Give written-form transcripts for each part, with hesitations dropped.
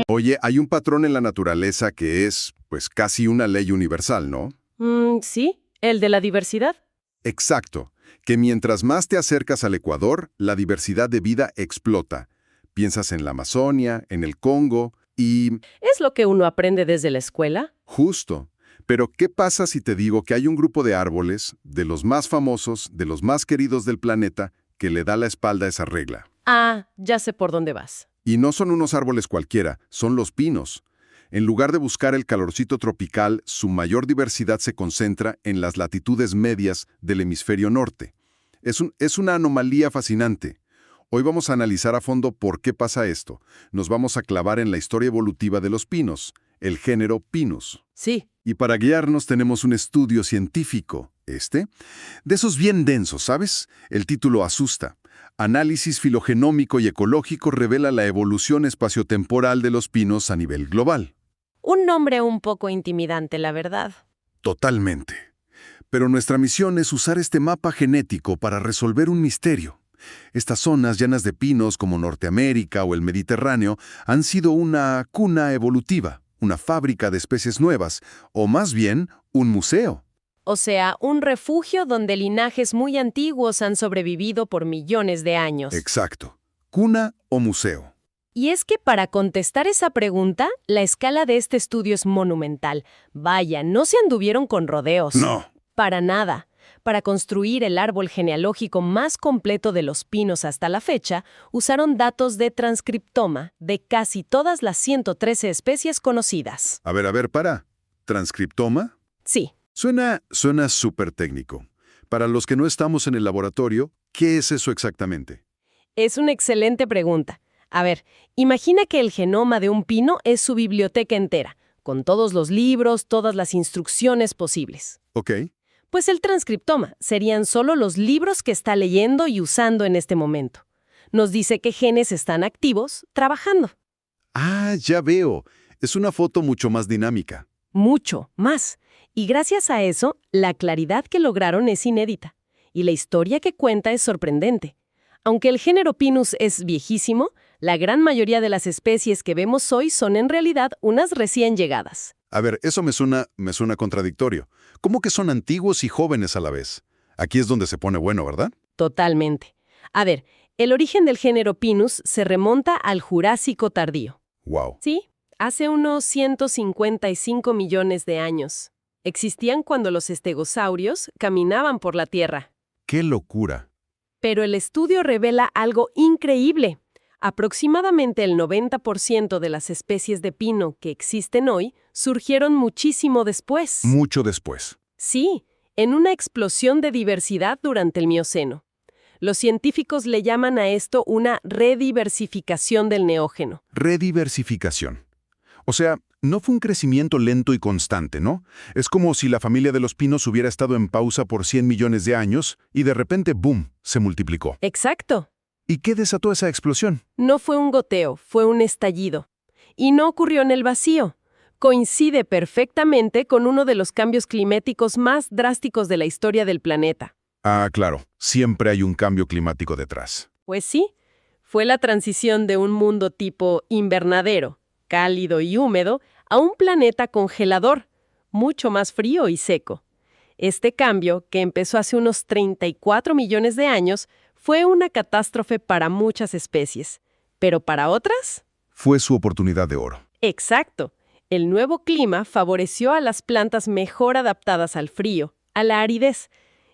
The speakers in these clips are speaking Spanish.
Oye, hay un patrón en la naturaleza que es, pues, casi una ley universal, ¿no? Sí, el de la diversidad. Exacto, que mientras más te acercas al Ecuador, la diversidad de vida explota. Piensas en la Amazonia, en el Congo y... ¿Es lo que uno aprende desde la escuela? Justo. Pero, ¿qué pasa si te digo que hay un grupo de árboles, de los más famosos, de los más queridos del planeta, que le da la espalda a esa regla? Ah, ya sé por dónde vas. Y no son unos árboles cualquiera, son los pinos. En lugar de buscar el calorcito tropical, su mayor diversidad se concentra en las latitudes medias del hemisferio norte. Es una anomalía fascinante. Hoy vamos a analizar a fondo por qué pasa esto. Nos vamos a clavar en la historia evolutiva de los pinos, el género Pinus. Sí. Y para guiarnos tenemos un estudio científico, de esos bien densos, ¿sabes? El título asusta. Análisis filogenómico y ecológico revela la evolución espaciotemporal de los pinos a nivel global. Un nombre un poco intimidante, la verdad. Totalmente. Pero nuestra misión es usar este mapa genético para resolver un misterio. Estas zonas llenas de pinos como Norteamérica o el Mediterráneo han sido una cuna evolutiva, una fábrica de especies nuevas, o más bien, un museo. O sea, un refugio donde linajes muy antiguos han sobrevivido por millones de años. Exacto. Cuna o museo. Y es que para contestar esa pregunta, la escala de este estudio es monumental. Vaya, no se anduvieron con rodeos. No. Para nada. Para construir el árbol genealógico más completo de los pinos hasta la fecha, usaron datos de transcriptoma de casi todas las 113 especies conocidas. A ver, para. ¿Transcriptoma? Sí. Suena súper técnico. Para los que no estamos en el laboratorio, ¿qué es eso exactamente? Es una excelente pregunta. A ver, imagina que el genoma de un pino es su biblioteca entera, con todos los libros, todas las instrucciones posibles. Ok. Pues el transcriptoma serían solo los libros que está leyendo y usando en este momento. Nos dice qué genes están activos, trabajando. Ah, ya veo. Es una foto mucho más dinámica. Mucho más. Y gracias a eso, la claridad que lograron es inédita. Y la historia que cuenta es sorprendente. Aunque el género Pinus es viejísimo, la gran mayoría de las especies que vemos hoy son en realidad unas recién llegadas. A ver, eso me suena contradictorio. ¿Cómo que son antiguos y jóvenes a la vez? Aquí es donde se pone bueno, ¿verdad? Totalmente. A ver, el origen del género Pinus se remonta al Jurásico tardío. Wow. Sí, hace unos 155 millones de años. Existían cuando los estegosaurios caminaban por la Tierra. ¡Qué locura! Pero el estudio revela algo increíble. Aproximadamente el 90% de las especies de pino que existen hoy surgieron muchísimo después. Mucho después. Sí, en una explosión de diversidad durante el Mioceno. Los científicos le llaman a esto una rediversificación del neógeno. Rediversificación. O sea, no fue un crecimiento lento y constante, ¿no? Es como si la familia de los pinos hubiera estado en pausa por 100 millones de años y de repente, ¡boom!, se multiplicó. Exacto. ¿Y qué desató esa explosión? No fue un goteo, fue un estallido. Y no ocurrió en el vacío. Coincide perfectamente con uno de los cambios climáticos más drásticos de la historia del planeta. Ah, claro. Siempre hay un cambio climático detrás. Pues sí, fue la transición de un mundo tipo invernadero, cálido y húmedo, a un planeta congelador, mucho más frío y seco. Este cambio, que empezó hace unos 34 millones de años, fue una catástrofe para muchas especies. ¿Pero para otras? Fue su oportunidad de oro. Exacto. El nuevo clima favoreció a las plantas mejor adaptadas al frío, a la aridez,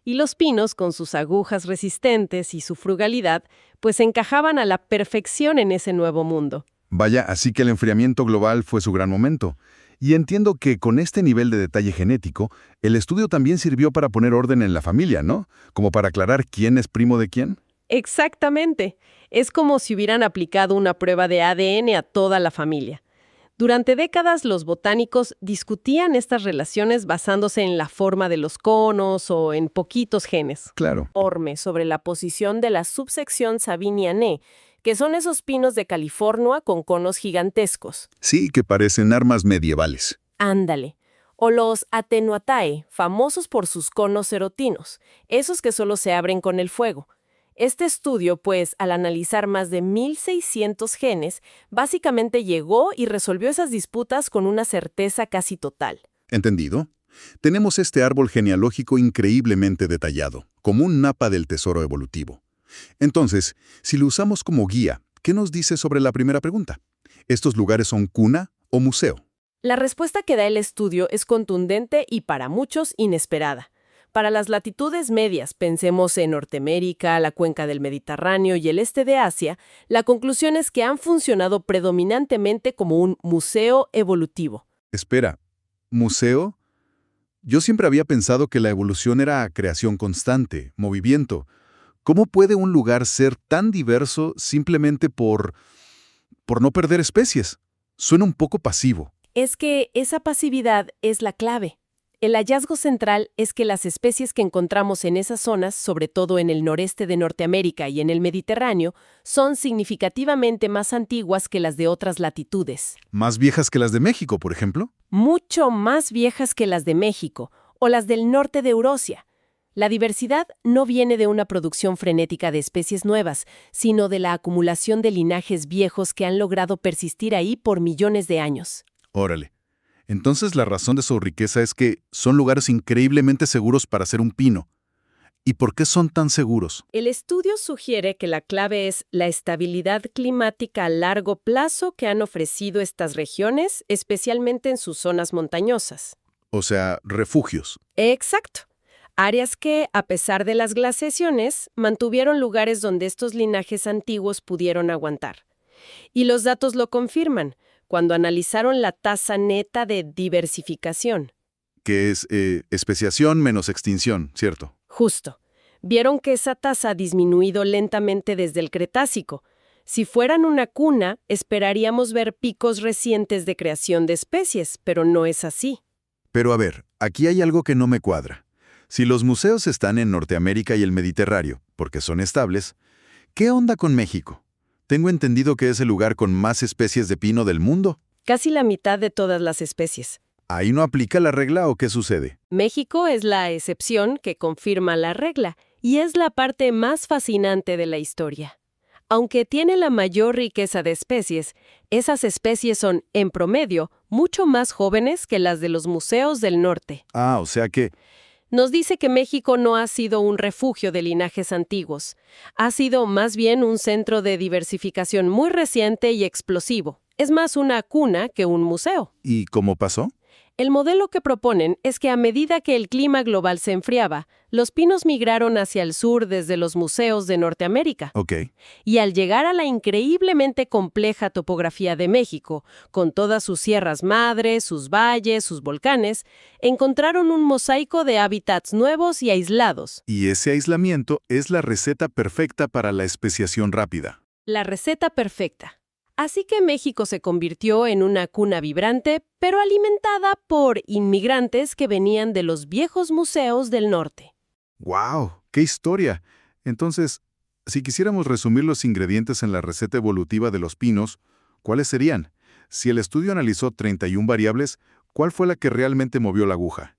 y los pinos, con sus agujas resistentes y su frugalidad, pues encajaban a la perfección en ese nuevo mundo. Vaya, así que el enfriamiento global fue su gran momento. Y entiendo que con este nivel de detalle genético, el estudio también sirvió para poner orden en la familia, ¿no? Como para aclarar quién es primo de quién. Exactamente. Es como si hubieran aplicado una prueba de ADN a toda la familia. Durante décadas, los botánicos discutían estas relaciones basándose en la forma de los conos o en poquitos genes. Claro. Enorme sobre la posición de la subsección Savinianae, que son esos pinos de California con conos gigantescos. Sí, que parecen armas medievales. Ándale. O los Attenuatae, famosos por sus conos serotinos, esos que solo se abren con el fuego. Este estudio, pues, al analizar más de 1.600 genes, básicamente llegó y resolvió esas disputas con una certeza casi total. ¿Entendido? Tenemos este árbol genealógico increíblemente detallado, como un mapa del tesoro evolutivo. Entonces, si lo usamos como guía, ¿qué nos dice sobre la primera pregunta? ¿Estos lugares son cuna o museo? La respuesta que da el estudio es contundente y para muchos inesperada. Para las latitudes medias, pensemos en Norteamérica, la cuenca del Mediterráneo y el este de Asia, la conclusión es que han funcionado predominantemente como un museo evolutivo. Espera, ¿museo? Yo siempre había pensado que la evolución era creación constante, movimiento. ¿Cómo puede un lugar ser tan diverso simplemente por no perder especies? Suena un poco pasivo. Es que esa pasividad es la clave. El hallazgo central es que las especies que encontramos en esas zonas, sobre todo en el noreste de Norteamérica y en el Mediterráneo, son significativamente más antiguas que las de otras latitudes. ¿Más viejas que las de México, por ejemplo? Mucho más viejas que las de México o las del norte de Eurasia. La diversidad no viene de una producción frenética de especies nuevas, sino de la acumulación de linajes viejos que han logrado persistir ahí por millones de años. Órale. Entonces la razón de su riqueza es que son lugares increíblemente seguros para ser un pino. ¿Y por qué son tan seguros? El estudio sugiere que la clave es la estabilidad climática a largo plazo que han ofrecido estas regiones, especialmente en sus zonas montañosas. O sea, refugios. Exacto. Áreas que, a pesar de las glaciaciones, mantuvieron lugares donde estos linajes antiguos pudieron aguantar. Y los datos lo confirman, cuando analizaron la tasa neta de diversificación. Que es especiación menos extinción, ¿cierto? Justo. Vieron que esa tasa ha disminuido lentamente desde el Cretácico. Si fueran una cuna, esperaríamos ver picos recientes de creación de especies, pero no es así. Pero a ver, aquí hay algo que no me cuadra. Si los museos están en Norteamérica y el Mediterráneo, porque son estables, ¿qué onda con México? Tengo entendido que es el lugar con más especies de pino del mundo. Casi la mitad de todas las especies. ¿Ahí no aplica la regla o qué sucede? México es la excepción que confirma la regla, y es la parte más fascinante de la historia. Aunque tiene la mayor riqueza de especies, esas especies son, en promedio, mucho más jóvenes que las de los museos del norte. Ah, o sea que... Nos dice que México no ha sido un refugio de linajes antiguos. Ha sido más bien un centro de diversificación muy reciente y explosivo. Es más una cuna que un museo. ¿Y cómo pasó? El modelo que proponen es que a medida que el clima global se enfriaba, los pinos migraron hacia el sur desde los museos de Norteamérica. Ok. Y al llegar a la increíblemente compleja topografía de México, con todas sus sierras madres, sus valles, sus volcanes, encontraron un mosaico de hábitats nuevos y aislados. Y ese aislamiento es la receta perfecta para la especiación rápida. La receta perfecta. Así que México se convirtió en una cuna vibrante, pero alimentada por inmigrantes que venían de los viejos museos del norte. ¡Wow! ¡Qué historia! Entonces, si quisiéramos resumir los ingredientes en la receta evolutiva de los pinos, ¿cuáles serían? Si el estudio analizó 31 variables, ¿cuál fue la que realmente movió la aguja?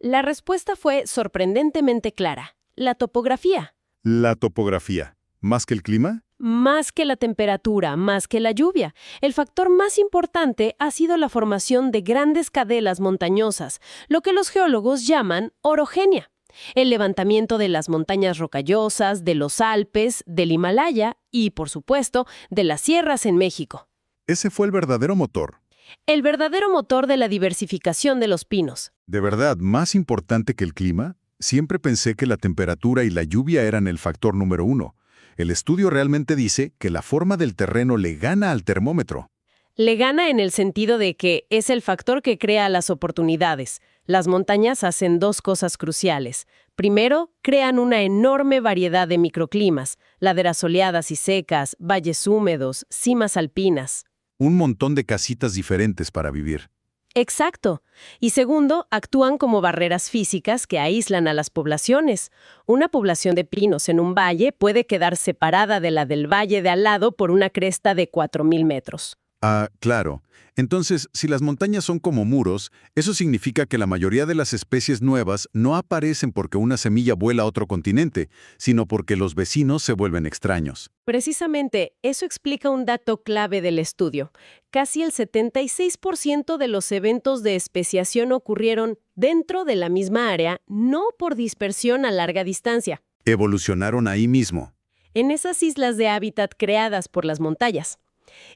La respuesta fue sorprendentemente clara: la topografía. La topografía. ¿Más que el clima? Más que la temperatura, más que la lluvia. El factor más importante ha sido la formación de grandes cadenas montañosas, lo que los geólogos llaman orogenia. El levantamiento de las montañas rocallosas, de los Alpes, del Himalaya y, por supuesto, de las sierras en México. Ese fue el verdadero motor. El verdadero motor de la diversificación de los pinos. ¿De verdad más importante que el clima? Siempre pensé que la temperatura y la lluvia eran el factor número 1. El estudio realmente dice que la forma del terreno le gana al termómetro. Le gana en el sentido de que es el factor que crea las oportunidades. Las montañas hacen dos cosas cruciales. Primero, crean una enorme variedad de microclimas, laderas soleadas y secas, valles húmedos, cimas alpinas. Un montón de casitas diferentes para vivir. Exacto. Y segundo, actúan como barreras físicas que aíslan a las poblaciones. Una población de pinos en un valle puede quedar separada de la del valle de al lado por una cresta de 4.000 metros. Ah, claro. Entonces, si las montañas son como muros, eso significa que la mayoría de las especies nuevas no aparecen porque una semilla vuela a otro continente, sino porque los vecinos se vuelven extraños. Precisamente, eso explica un dato clave del estudio. Casi el 76% de los eventos de especiación ocurrieron dentro de la misma área, no por dispersión a larga distancia, Evolucionaron ahí mismo. en esas islas de hábitat creadas por las montañas.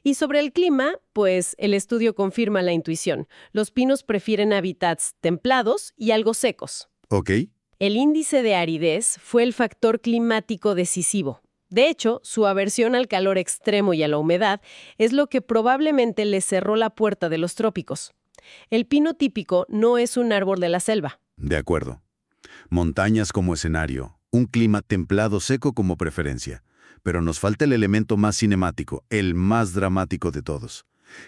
Y sobre el clima, pues el estudio confirma la intuición. Los pinos prefieren hábitats templados y algo secos. ¿Ok? El índice de aridez fue el factor climático decisivo. De hecho, su aversión al calor extremo y a la humedad es lo que probablemente le cerró la puerta de los trópicos. El pino típico no es un árbol de la selva. De acuerdo. Montañas como escenario, un clima templado seco como preferencia. Pero nos falta el elemento más cinemático, el más dramático de todos.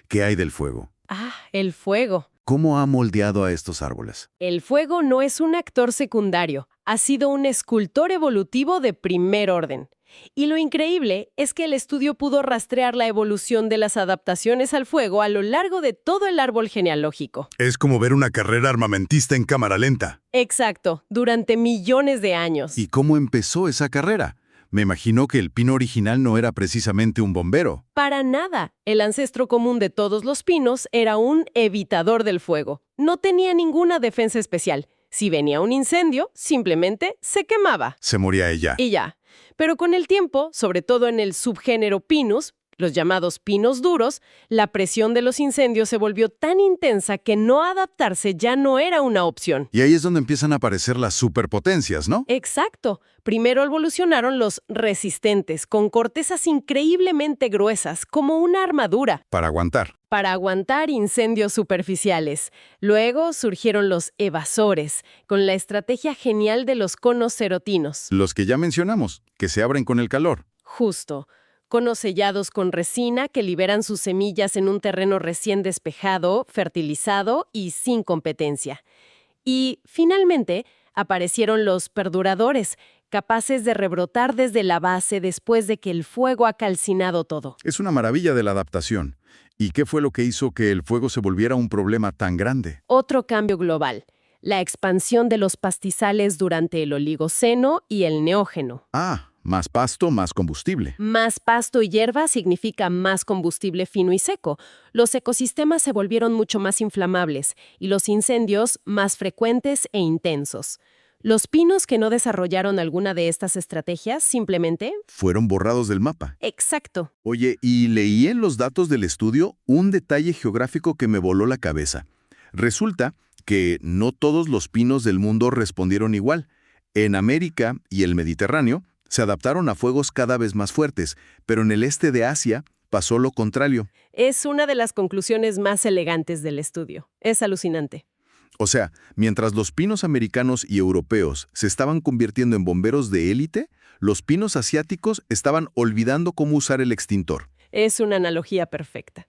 ¿Qué hay del fuego? Ah, el fuego. ¿Cómo ha moldeado a estos árboles? El fuego no es un actor secundario, ha sido un escultor evolutivo de primer orden. Y lo increíble es que el estudio pudo rastrear la evolución de las adaptaciones al fuego a lo largo de todo el árbol genealógico. Es como ver una carrera armamentista en cámara lenta. Exacto, durante millones de años. ¿Y cómo empezó esa carrera? Me imagino que el pino original no era precisamente un bombero. Para nada. El ancestro común de todos los pinos era un evitador del fuego. No tenía ninguna defensa especial. Si venía un incendio, simplemente se quemaba. Se moría ella. Y ya. Pero con el tiempo, sobre todo en el subgénero Pinus, los llamados pinos duros, la presión de los incendios se volvió tan intensa que no adaptarse ya no era una opción. Y ahí es donde empiezan a aparecer las superpotencias, ¿no? Exacto. Primero evolucionaron los resistentes, con cortezas increíblemente gruesas, como una armadura, Para aguantar. para aguantar incendios superficiales. Luego surgieron los evasores, con la estrategia genial de los conos serotinos. Los que ya mencionamos, que se abren con el calor. Justo. Conos sellados con resina que liberan sus semillas en un terreno recién despejado, fertilizado y sin competencia. Y, finalmente, aparecieron los perduradores, capaces de rebrotar desde la base después de que el fuego ha calcinado todo. Es una maravilla de la adaptación. ¿Y qué fue lo que hizo que el fuego se volviera un problema tan grande? Otro cambio global, la expansión de los pastizales durante el Oligoceno y el Neógeno. Ah, más pasto, más combustible. Más pasto y hierba significa más combustible fino y seco. Los ecosistemas se volvieron mucho más inflamables y los incendios más frecuentes e intensos. Los pinos que no desarrollaron alguna de estas estrategias simplemente... Fueron borrados del mapa. Exacto. Oye, y leí en los datos del estudio un detalle geográfico que me voló la cabeza. Resulta que no todos los pinos del mundo respondieron igual. En América y el Mediterráneo se adaptaron a fuegos cada vez más fuertes, pero en el este de Asia pasó lo contrario. Es una de las conclusiones más elegantes del estudio. Es alucinante. O sea, mientras los pinos americanos y europeos se estaban convirtiendo en bomberos de élite, los pinos asiáticos estaban olvidando cómo usar el extintor. Es una analogía perfecta.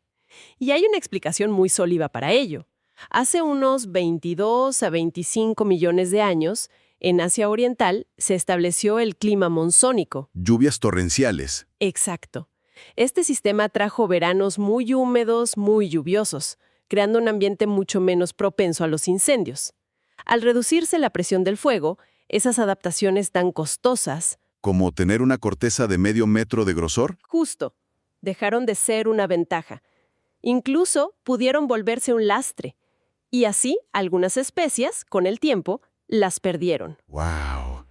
Y hay una explicación muy sólida para ello. Hace unos 22 a 25 millones de años, en Asia Oriental se estableció el clima monzónico. Lluvias torrenciales. Exacto. Este sistema trajo veranos muy húmedos, muy lluviosos, creando un ambiente mucho menos propenso a los incendios. Al reducirse la presión del fuego, esas adaptaciones tan costosas, Como tener una corteza de medio metro de grosor. justo, dejaron de ser una ventaja. Incluso pudieron volverse un lastre. Y así, algunas especies, con el tiempo, las perdieron. ¡Wow!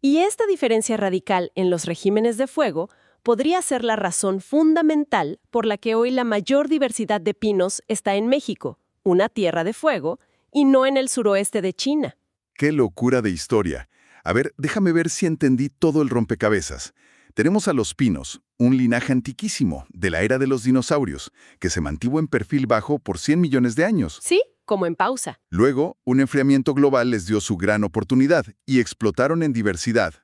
Y esta diferencia radical en los regímenes de fuego podría ser la razón fundamental por la que hoy la mayor diversidad de pinos está en México, una tierra de fuego, y no en el suroeste de China. ¡Qué locura de historia! A ver, déjame ver si entendí todo el rompecabezas. Tenemos a los pinos, un linaje antiquísimo, de la era de los dinosaurios, que se mantuvo en perfil bajo por 100 millones de años. Sí, como en pausa. Luego, un enfriamiento global les dio su gran oportunidad y explotaron en diversidad.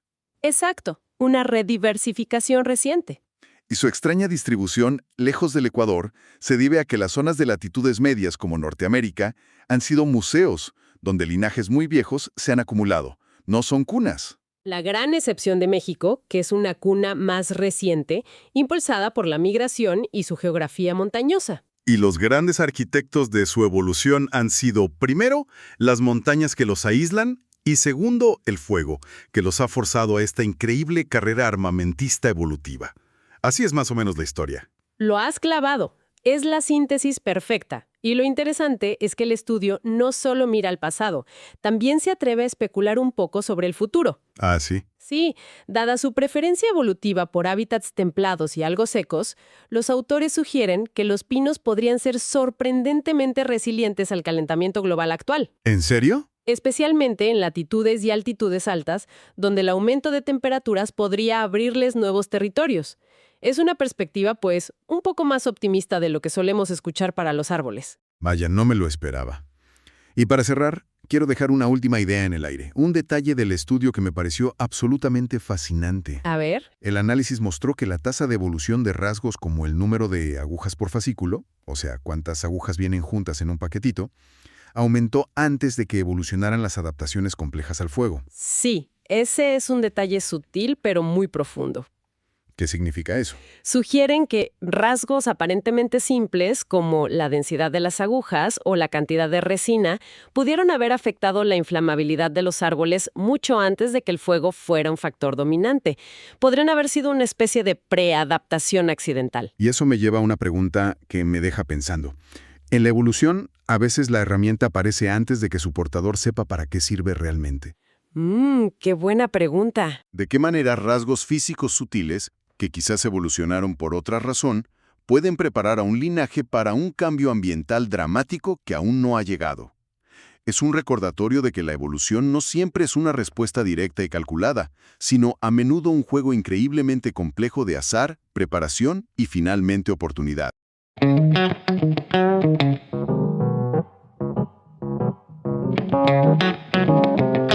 Exacto, una rediversificación reciente. Y su extraña distribución, lejos del Ecuador, se debe a que las zonas de latitudes medias como Norteamérica han sido museos, donde linajes muy viejos se han acumulado. No son cunas. La gran excepción de México, que es una cuna más reciente, impulsada por la migración y su geografía montañosa. Y los grandes arquitectos de su evolución han sido, primero, las montañas que los aíslan, y segundo, el fuego, que los ha forzado a esta increíble carrera armamentista evolutiva. Así es más o menos la historia. Lo has clavado. Es la síntesis perfecta. Y lo interesante es que el estudio no solo mira al pasado, también se atreve a especular un poco sobre el futuro. Ah, sí. Sí, dada su preferencia evolutiva por hábitats templados y algo secos, los autores sugieren que los pinos podrían ser sorprendentemente resilientes al calentamiento global actual, ¿En serio? especialmente en latitudes y altitudes altas, donde el aumento de temperaturas podría abrirles nuevos territorios. Es una perspectiva, pues, un poco más optimista de lo que solemos escuchar para los árboles. Vaya, no me lo esperaba. Y para cerrar, quiero dejar una última idea en el aire, un detalle del estudio que me pareció absolutamente fascinante. A ver. El análisis mostró que la tasa de evolución de rasgos como el número de agujas por fascículo, o sea, cuántas agujas vienen juntas en un paquetito, aumentó antes de que evolucionaran las adaptaciones complejas al fuego. Sí, ese es un detalle sutil pero muy profundo. ¿Qué significa eso? Sugieren que rasgos aparentemente simples, como la densidad de las agujas o la cantidad de resina, pudieron haber afectado la inflamabilidad de los árboles mucho antes de que el fuego fuera un factor dominante. Podrían haber sido una especie de preadaptación accidental. Y eso me lleva a una pregunta que me deja pensando. En la evolución, a veces la herramienta aparece antes de que su portador sepa para qué sirve realmente. ¡Qué buena pregunta! ¿De qué manera rasgos físicos sutiles, que quizás evolucionaron por otra razón, pueden preparar a un linaje para un cambio ambiental dramático que aún no ha llegado? Es un recordatorio de que la evolución no siempre es una respuesta directa y calculada, sino a menudo un juego increíblemente complejo de azar, preparación y finalmente oportunidad.